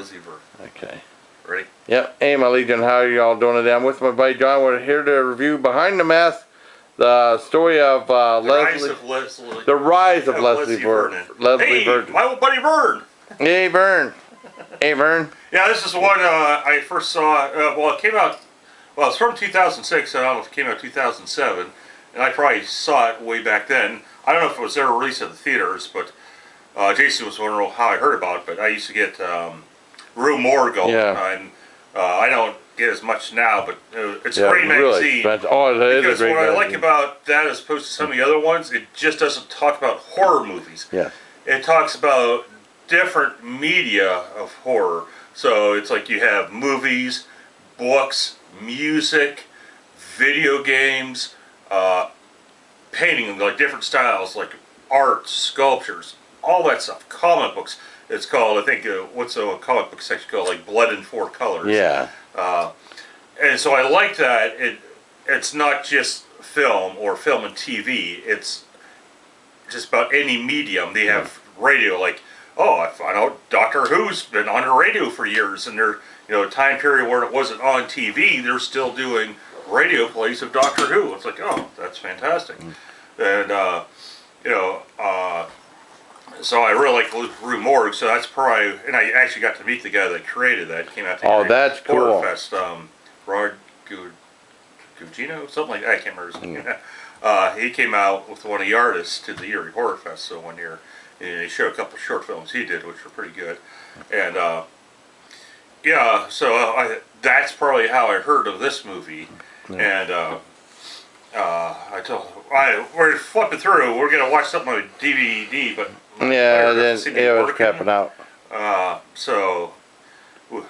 Leslie Vernon. Okay. Ready? Yep. Hey, my Legion, how are y'all doing today? I'm with my buddy John. We're here to review Behind the Mask, the story of Leslie. The rise of Leslie Vernon. Hey, my old buddy Vern. Hey, Vern. Hey, Vern. Yeah, this is one I first saw. Well, it came out. Well, it's from 2006. I don't know if it came out 2007, and I probably saw it way back then. I don't know if it was ever released at the theaters, but Jason was wondering how I heard about it. But I used to get Rue Morgue all the time. I don't get as much now, but it's a great magazine. Really because what I like about that, as opposed to some of the other ones, it just doesn't talk about horror movies. Yeah. It talks about different media of horror. So it's like you have movies, books, music, video games, painting, like different styles, like art, sculptures, all that stuff. Comic books. It's called, I think, what's a comic book section called? Like Blood in Four Colors. Yeah. And so I like that. It's not just film or film and TV. It's just about any medium. They have radio, like, oh, I find out Doctor Who's been on the radio for years, and they're, a time period where it wasn't on TV, they're still doing radio plays of Doctor Who. It's like, oh, that's fantastic. And, so I really like Rue Morgue, so that's probably, and I actually got to meet the guy that created that. It came out to that's cool. Fest, Rod Gugino, something like that. I can't remember his name. He came out with one of the artists to the Erie Horror Fest one year, and he showed a couple of short films he did, which were pretty good. And so that's probably how I heard of this movie. And we're flipping through. We're gonna watch something on DVD, but then it was crapping out. So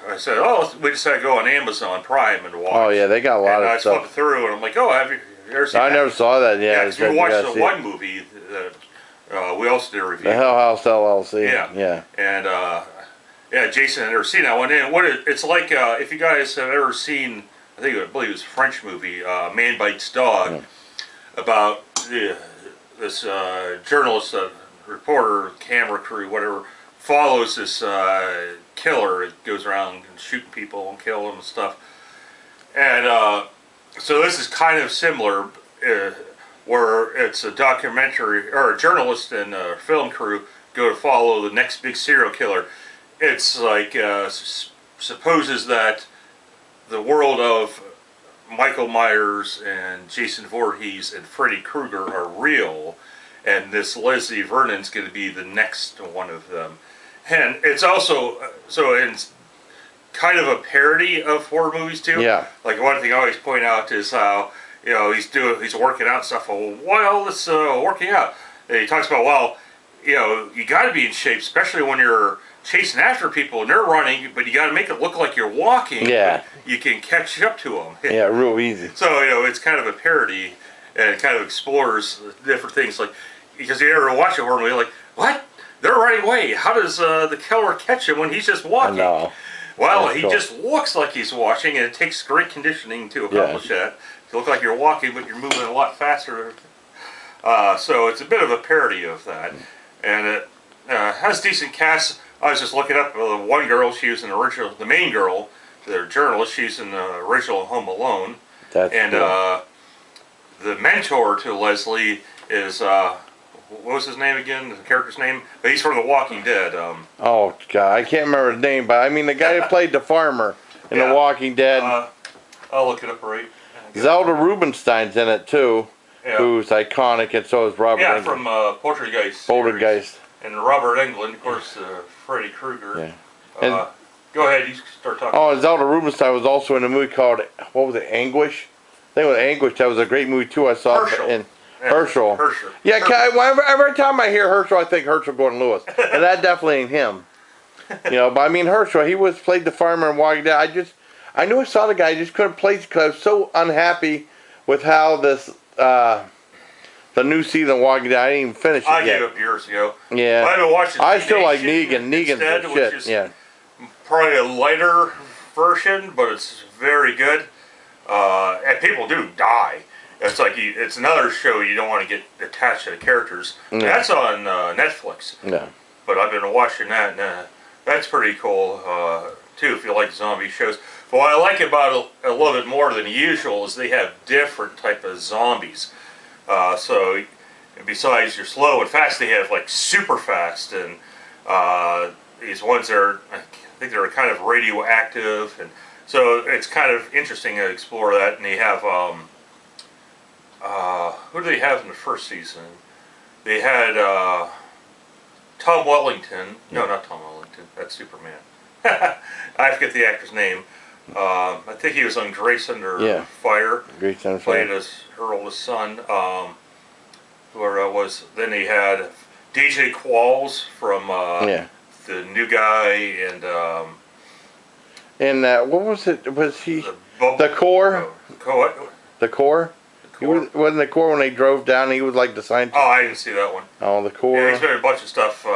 I said, oh, we decided to go on Amazon Prime and watch. Oh yeah, they got a lot of stuff. I flipped through, and I'm like, oh, have you ever seen that? I never saw that. Yeah, because we watched the one movie that we also did a review. The Hell House LLC. Yeah. And Jason had never seen that one. And it's like if you guys have ever seen, I believe it was a French movie, Man Bites Dog, about this journalist, reporter, camera crew, whatever, follows this killer that goes around and shooting people and killing them and stuff. And so this is kind of similar, where it's a documentary, or a journalist and a film crew go to follow the next big serial killer. It's like supposes that the world of Michael Myers and Jason Voorhees and Freddy Krueger are real, and this Leslie Vernon's going to be the next one of them. And it's also it's kind of a parody of horror movies too. Yeah. Like one thing I always point out is how he's working out and stuff. Well, this working out. And he talks about you got to be in shape, especially when you're chasing after people and they're running, but you got to make it look like you're walking. Yeah. You can catch up to them. Yeah, real easy. So it's kind of a parody, and it kind of explores different things. Like, because you ever watch a horror movie, like, what? They're running away. How does the killer catch him when he's just walking? No. Well, he just looks like he's watching, and it takes great conditioning to accomplish that. To look like you're walking, but you're moving a lot faster. So it's a bit of a parody of that, and it has decent cast. I was just looking up one girl. She was in the original, the main girl, the journalist. She's in the original Home Alone. That's cool. The mentor to Leslie is what was his name again? The character's name? But he's from The Walking Dead. Oh God, I can't remember his name, but I mean the guy who played the farmer in The Walking Dead. I'll look it up right. Zelda Rubinstein's in it too, who's iconic, and so is Robert. Yeah, Englund. from Poltergeist. Poltergeist. And Robert Englund, of course, Freddy Krueger. Yeah. Go ahead, you start talking. Oh, and Zelda Rubinstein was also in a movie called, what was it, Anguish? I think it was Anguish. That was a great movie too. I saw Herschel. Herschel. Yeah, every time I hear Herschel, I think Herschel Gordon Lewis, and that definitely ain't him. But I mean Herschel, he played the farmer in Walking Dead. I knew I saw the guy, I just couldn't place it because I was so unhappy with how this the new season of Walking Dead. I didn't even finish it yet. I gave up years ago. Yeah. I've been watching. I still like Negan. Negan's instead, the shit. which is probably a lighter version, but it's very good. And people do die. It's like it's another show you don't want to get attached to the characters. That's on Netflix. Yeah. But I've been watching that, and That's pretty cool, too, if you like zombie shows. But what I like about it a little bit more than usual is they have different type of zombies. So besides your slow and fast, they have like super fast, and these ones are, I think they're kind of radioactive, and so it's kind of interesting to explore that. And they have, who do they have in the first season? They had Tom Wellington. No, not Tom Wellington. That's Superman. I forget the actor's name. I think he was on Grace Under Fire. Grace Under Fire. Played as her oldest son. Then he had DJ Qualls from The New Guy, and what was it? Was he the Core? The Core? He wasn't the Core when they drove down. He was like the scientist. Oh, I didn't see that one. Oh, the Core. Yeah, he's been in a bunch of stuff. He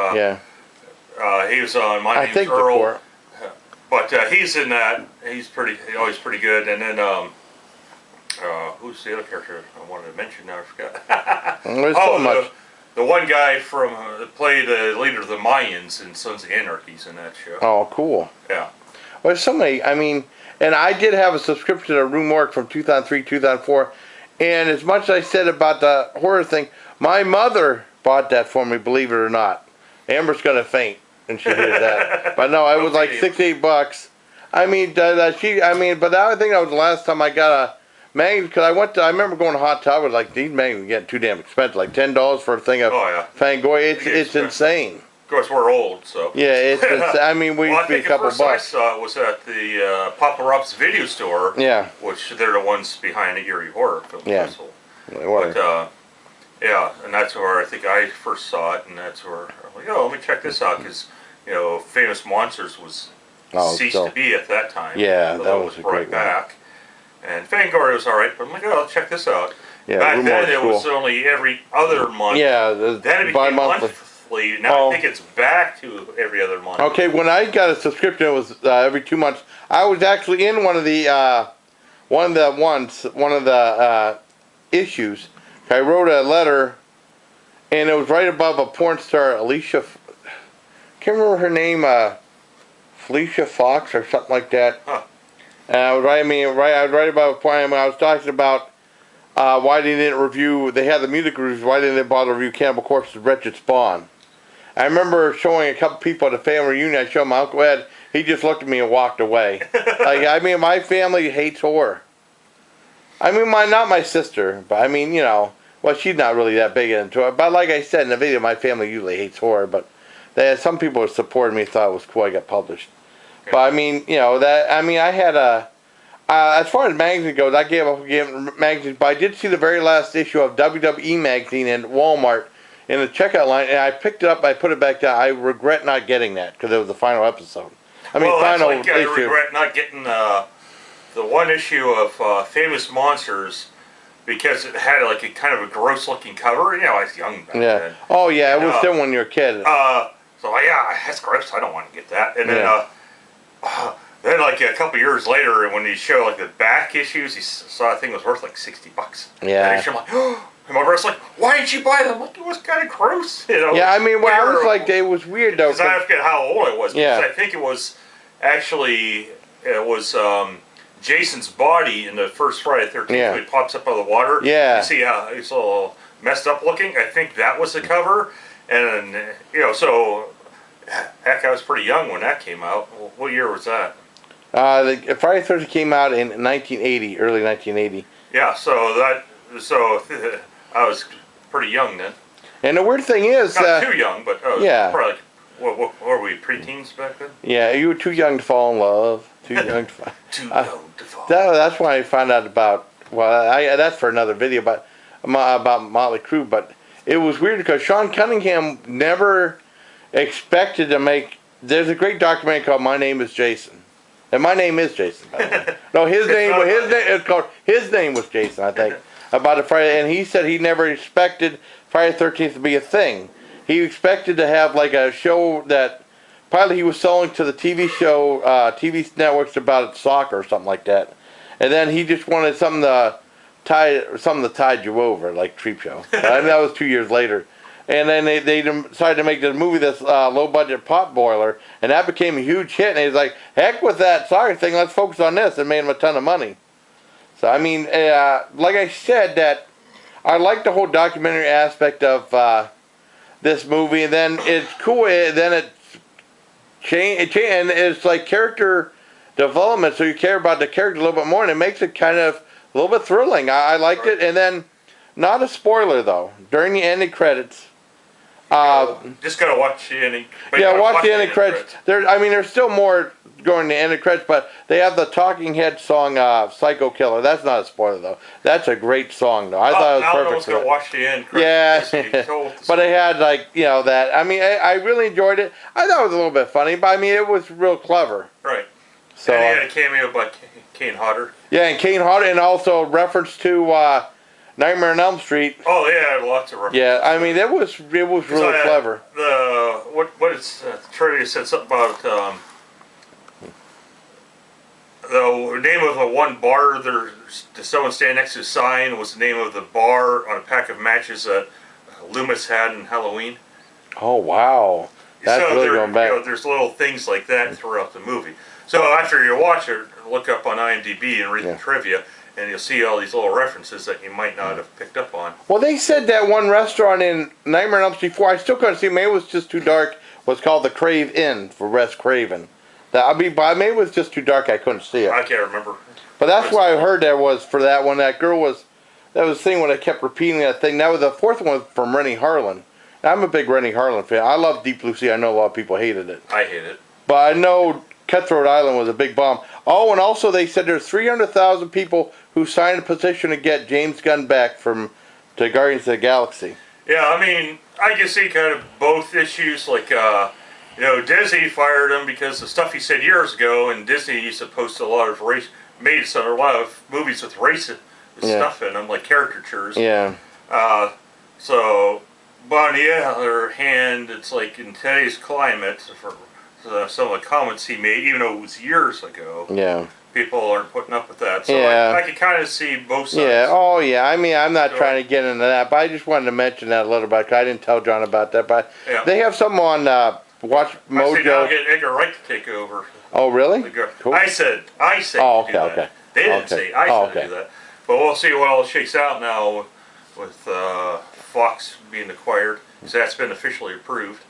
was on My Name's Earl. The Core. But he's in that. He's always pretty good. And then who's the other character I wanted to mention? Now I forgot. There's so much. The one guy from played the leader of the Mayans in Sons of Anarchy's in that show. Oh, cool. Yeah. Well, there's so many. I mean, and I did have a subscription to Room Work from 2003, 2004. And as much as I said about the horror thing, my mother bought that for me, believe it or not. Amber's going to faint when she hears that. But no, it was like $68. I mean, but I think that was the last time I got a magazine, because I remember going to Hot Tub, like, these magazines get too damn expensive, like $10 for a thing of Fangoria. It's insane. Of course, we're old, so. Yeah, it's I mean, we used to be a couple bucks. I saw it was at the Papa Rob's video store. Yeah. Which they're the ones behind the Eerie Horror Film Festival. But, and that's where I think I first saw it, and that's where I'm like, let me check this out, because, Famous Monsters was ceased to be at that time. Yeah, that was a great back. And Fangoria was alright, but I'm like, I'll check this out. Yeah, back then, it was only every other month. Yeah, then it became monthly. Now I think it's back to every other month. Okay, when I got a subscription, it was every 2 months. I was actually in one of the issues. I wrote a letter, and it was right above a porn star, Alicia. Can't remember her name, Felicia Fox or something like that. Huh. And I was right above a porn. I was talking about why they didn't review. They had the music reviews. Why didn't they bother to review Cannibal Corpse's Wretched Spawn? I remember showing a couple people at a family reunion. I showed my Uncle Ed. He just looked at me and walked away. My family hates horror. Not my sister, but she's not really that big into it. But like I said in the video, my family usually hates horror. But some people who supported me thought it was cool I got published. Okay. But I had as far as magazine goes, I gave up magazines. But I did see the very last issue of WWE magazine in Walmart in the checkout line, and I picked it up, I put it back down. I regret not getting that, because it was the final episode. Final issue. I regret not getting the one issue of Famous Monsters, because it had like a kind of a gross-looking cover. I was young back then. Oh, yeah, it was still when you were a kid. That's gross. I don't want to get that. And then like a couple years later, when he showed like the back issues, he saw a thing was worth like $60. Yeah. And I'm like, and my brother's like, why didn't you buy them? I'm like, it was kind of gross. Yeah, I was like, it was weird though. Because I forget how old I was. Yeah. I think it was Jason's body in the first Friday the 13th. Yeah. When he pops up out of the water. Yeah. You see how he's a little messed up looking. I think that was the cover. And, so, heck, I was pretty young when that came out. What year was that? Friday the 13th came out in 1980, early 1980. Yeah, so I was pretty young then. And the weird thing is... Not too young, but probably like, what were we, preteens back then? Yeah, you were too young to fall in love. Too young to fall. Too young to fall. That's when I found out about... that's for another video, about Motley Crue, but it was weird because Sean Cunningham never expected to make... There's a great documentary called My Name is Jason. And my name is Jason, by the way. No, his name was Jason, I think. About a Friday, and he said he never expected Friday the 13th to be a thing. He expected to have like a show that probably he was selling to the TV show, TV networks about soccer or something like that. And then he just wanted something to tide you over, like Creep Show. That was 2 years later. And then they decided to make this movie, this low-budget pot boiler, and that became a huge hit. And he's like, heck with that soccer thing, let's focus on this, and made him a ton of money. So, I mean, like I said, that I like the whole documentary aspect of this movie, and then it's cool, then it changed, and it's like character development, so you care about the character a little bit more, and it makes it kind of a little bit thrilling. I liked it, and then, not a spoiler though, during the ending credits, just gotta watch the ending. Yeah, watch the ending credits. There's still more going to the ending credits, but they have the Talking Head song, "Psycho Killer." That's not a spoiler though. That's a great song though. I thought it was perfect. I was gonna watch the end credits. Yeah, but it had that. I really enjoyed it. I thought it was a little bit funny, but it was real clever. Right. So, and he had a cameo by Kane Hodder. Yeah, and Kane Hodder, and also reference to Nightmare on Elm Street. Oh, they had lots of references. Yeah, it was really clever. What is trivia said something about the name of the one bar someone standing next to a sign was the name of the bar on a pack of matches that Loomis had in Halloween. Oh wow, that's really going back. There's little things like that throughout the movie. So after you watch it, look up on IMDb and read the trivia, and you'll see all these little references that you might not have picked up on. Well, they said that one restaurant in Nightmare on Elm Street 4, I still couldn't see, maybe it was just too dark, was called the Crave Inn for Wes Craven. Maybe it was just too dark, I couldn't see it. I can't remember. But that's why I heard that was for that one. That girl was, that was the thing when I kept repeating that thing. That was the fourth one from Rennie Harlan. Now, I'm a big Rennie Harlan fan. I love Deep Blue Sea. I know a lot of people hated it. I hate it. But I know Cutthroat Island was a big bomb. Oh, and also they said there's 300,000 people who signed a petition to get James Gunn back to Guardians of the Galaxy. Yeah, I can see kind of both issues. Like, Disney fired him because of stuff he said years ago, and Disney used to post a lot of a lot of movies with racist stuff in them, like caricatures. Yeah. But on the other hand, it's like in today's climate, for some of the comments he made, even though it was years ago, people aren't putting up with that. So I can kind of see both sides. Yeah, oh yeah. I'm not trying to get into that, but I just wanted to mention that a little bit, because I didn't tell John about that. But they have something on Watch Mojo. I now get Edgar Wright to take over. Oh, really? Cool. I said oh, okay, do that. Okay. They didn't say I said to do that. But we'll see what all shakes out now with Fox being acquired, because that's been officially approved.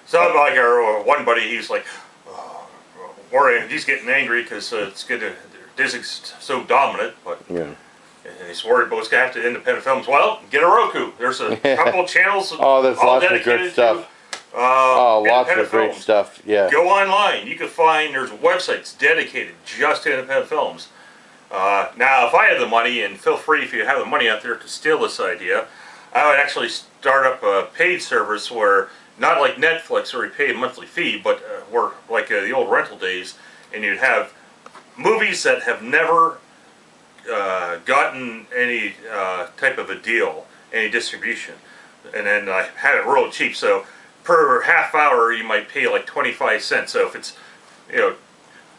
So like our one buddy, he's like, he's getting angry because Disney's so dominant, but he's worried about what's going to happen to independent films. Well, get a Roku. There's a couple of channels. There's lots of good stuff. Lots of great stuff. Yeah. Go online. You can find there's websites dedicated just to independent films. Now, if I had the money, and feel free if you have the money out there to steal this idea, I would actually start up a paid service where, not like Netflix where you pay a monthly fee, but where like the old rental days, and you'd have movies that have never gotten any type of a deal, any distribution, and then I have it real cheap. So per half hour, you might pay like 25 cents. So if it's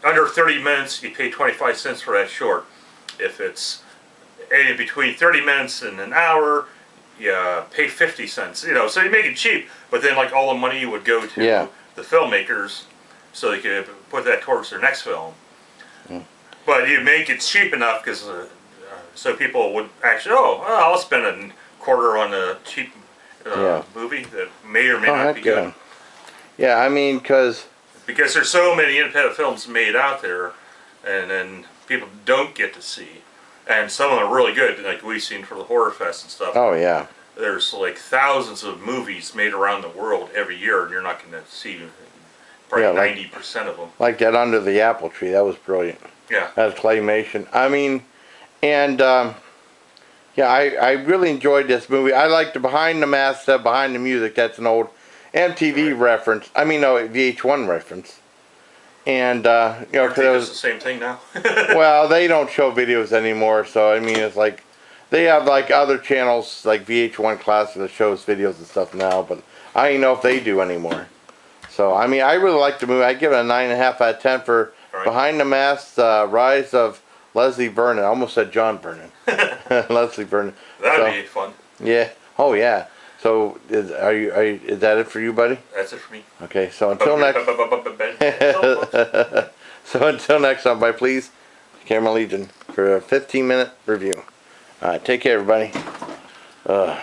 under 30 minutes, you pay 25 cents for that short. If it's between 30 minutes and an hour, you pay 50 cents. So you make it cheap, but then like all the money would go to the filmmakers, so they could put that towards their next film. But you make it cheap enough because so people would actually, I'll spend a quarter on a cheap movie that may or may not be good. Yeah, because there's so many independent films made out there, and then people don't get to see. And some of them are really good, like we've seen for the Horror Fest and stuff. Oh, yeah. There's like thousands of movies made around the world every year, and you're not going to see probably 90% of them. Like that Under the Apple Tree, that was brilliant. Yeah. That's claymation. I really enjoyed this movie. I like the behind the mask stuff, behind the music. That's an old MTV reference. VH1 reference. And because it was the same thing now. Well, they don't show videos anymore, so it's like they have like other channels like VH1 Classic that shows videos and stuff now, but I don't even know if they do anymore. So I really like the movie. I give it a 9.5 out of 10 for Behind the Mask, Rise of Leslie Vernon. I almost said John Vernon. Leslie Vernon. That'd be fun. Yeah. Oh yeah. So is is that it for you, buddy? That's it for me. Okay. So until next. So until next time, bye, please. Camera Legion for a 15-minute review. All right. Take care, everybody. All right.